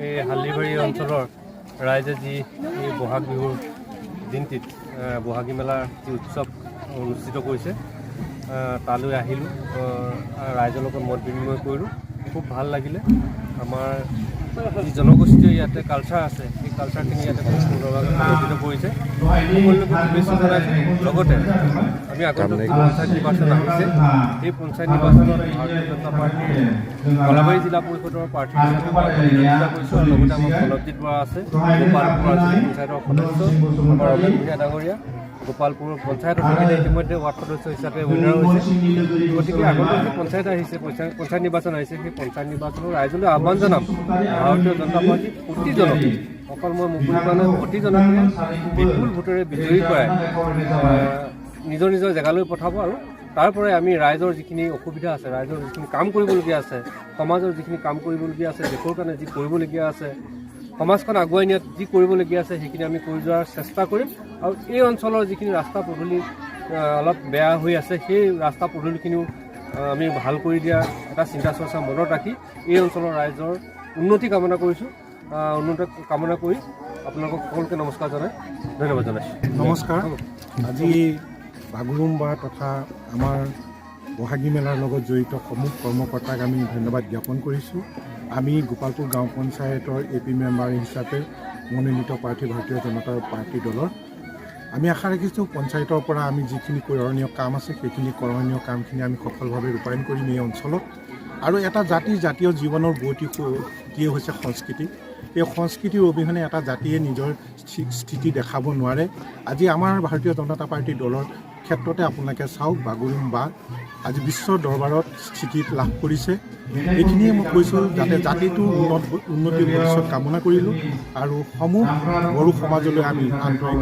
এই হালদিবাৰী অঞ্চলৰ ৰাইজে যি এই বহাগ বিহুৰ দিনটিত বহাগী মেলাৰ যি উৎসৱ অনুষ্ঠিত কৰিছে তালৈ আহিলোঁ, ৰাইজৰ লগত মত বিনিময় কৰিলোঁ। খুব ভাল লাগিলে। আমাৰ যি জনগোষ্ঠীয় ইয়াতে কালচাৰ আছে, সেই কালচাৰখিনি ইয়াতে খুব সুন্দৰভাৱে প্ৰদৰ্শিত কৰিছে। সকলোকে শুভেচ্ছা জনাইছোঁ। লগতে আমি আগন্তুক পঞ্চায়ত নিৰ্বাচন আহিছে, এই পঞ্চায়ত নিৰ্বাচনত ভাৰতীয় জনতা পাৰ্টীৰ কলাবাৰী জিলা পৰিষদৰ প্ৰাৰ্থী হিচাপে প্ৰতিদ্বন্দ্বিতা কৰিছোঁ। আৰু লগতে আমাৰ কলবজিৎ বৰা আছে, গোপালপুৰ পঞ্চায়তৰ সদস্য, আমাৰ ৰমেশ ভূঞা ডাঙৰীয়া গোপালপুৰ পঞ্চায়তৰ ইতিমধ্যে ৱাৰ্ড সদস্য হিচাপে উইনাৰ হৈছে। গতিকে আগন্তুক যি পঞ্চায়ত আহিছে, পঞ্চায়ত নিৰ্বাচন আহিছে, সেই পঞ্চায়ত নিৰ্বাচনৰ ৰাইজলৈ আহ্বান জনাম। ভাৰতীয় জনতা পাৰ্টী প্ৰতিজনকে, অকল মই মুকলি কৰা নাই, প্ৰতিজনকে বিপুল ভোটেৰে বিজয়ী কৰাই নিজৰ নিজৰ জেগালৈ পঠাব। আৰু তাৰ পৰাই আমি ৰাইজৰ যিখিনি অসুবিধা আছে, ৰাইজৰ যিখিনি কাম কৰিবলগীয়া আছে, সমাজৰ যিখিনি কাম কৰিবলগীয়া আছে, দেশৰ কাৰণে যি কৰিবলগীয়া আছে, সমাজখন আগুৱাই নিয়াত যি কৰিবলগীয়া আছে, সেইখিনি আমি কৰি যোৱাৰ চেষ্টা কৰিম। আৰু এই অঞ্চলৰ যিখিনি ৰাস্তা পদূলি অলপ বেয়া হৈ আছে, সেই ৰাস্তা পদূলিখিনিও আমি ভাল কৰি দিয়াৰ এটা চিন্তা চৰ্চা মনত ৰাখি এই অঞ্চলৰ ৰাইজৰ উন্নতি কামনা কৰিছোঁ। উন্নতি কামনা কৰি আপোনালোকক সকলোকে নমস্কাৰ জনাই ধন্যবাদ জনাইছোঁ। নমস্কাৰ। আজি বাগুৰুম্বা তথা আমাৰ বহাগী মেলাৰ লগত জড়িত সমূহ কৰ্মকৰ্তাক আমি ধন্যবাদ জ্ঞাপন কৰিছোঁ। আমি গোপালপুৰ গাঁও পঞ্চায়তৰ AP মেম্বাৰ হিচাপে মনোনীত প্ৰাৰ্থী ভাৰতীয় জনতা পাৰ্টি দলৰ। আমি আশা ৰাখিছোঁ পঞ্চায়তৰ পৰা আমি যিখিনি কৰণীয় কাম আছে, সেইখিনি কৰণীয় কামখিনি আমি সফলভাৱে ৰূপায়ণ কৰিম এই অঞ্চলত। আৰু এটা জাতীয় জীৱনৰ বুৱতী হৈছে সংস্কৃতি। এই সংস্কৃতিৰ অবিহনে এটা জাতিয়ে নিজৰ স্থিতি দেখাব নোৱাৰে। আজি আমাৰ ভাৰতীয় জনতা পাৰ্টি দলৰ ক্ষেত্ৰতে আপোনালোকে চাওক, বাগুৰুম্বা আজি বিশ্বৰ দৰবাৰত স্থিতি লাভ কৰিছে। এইখিনিয়ে মই কৈছোঁ, যাতে জাতিটোৰ উন্নতিৰ ভৱিষ্যত কামনা কৰিলোঁ আৰু সমূহ বড়ো সমাজলৈ আমি আন্তৰিক